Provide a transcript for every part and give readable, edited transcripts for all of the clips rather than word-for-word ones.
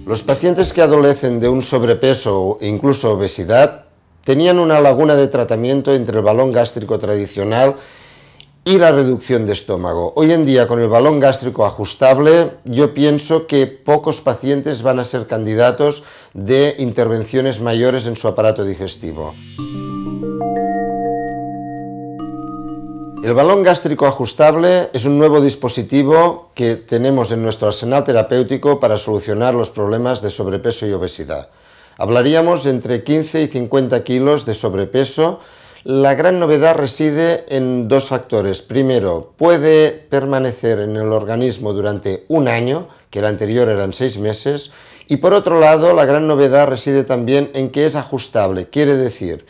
Los pacientes que adolecen de un sobrepeso e incluso obesidad tenían una laguna de tratamiento entre el balón gástrico tradicional y la reducción de estómago. Hoy en día, con el balón gástrico ajustable, yo pienso que pocos pacientes van a ser candidatos de intervenciones mayores en su aparato digestivo. El balón gástrico ajustable es un nuevo dispositivo que tenemos en nuestro arsenal terapéutico para solucionar los problemas de sobrepeso y obesidad. Hablaríamos entre 15 y 50 kilos de sobrepeso. La gran novedad reside en dos factores. Primero, puede permanecer en el organismo durante un año, que el anterior eran 6 meses, y por otro lado, la gran novedad reside también en que es ajustable. Quiere decir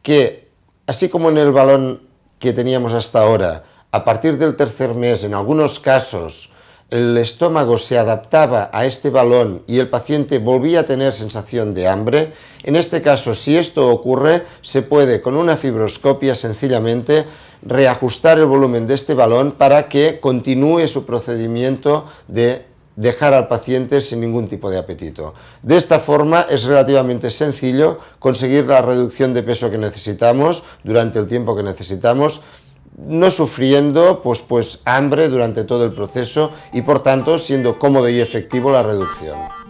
que, así como en el balón que teníamos hasta ahora, a partir del tercer mes, en algunos casos, el estómago se adaptaba a este balón y el paciente volvía a tener sensación de hambre. En este caso, si esto ocurre, se puede con una fibroscopia sencillamente reajustar el volumen de este balón para que continúe su procedimiento de dejar al paciente sin ningún tipo de apetito. De esta forma es relativamente sencillo conseguir la reducción de peso que necesitamos durante el tiempo que necesitamos, no sufriendo pues hambre durante todo el proceso y por tanto siendo cómodo y efectivo la reducción.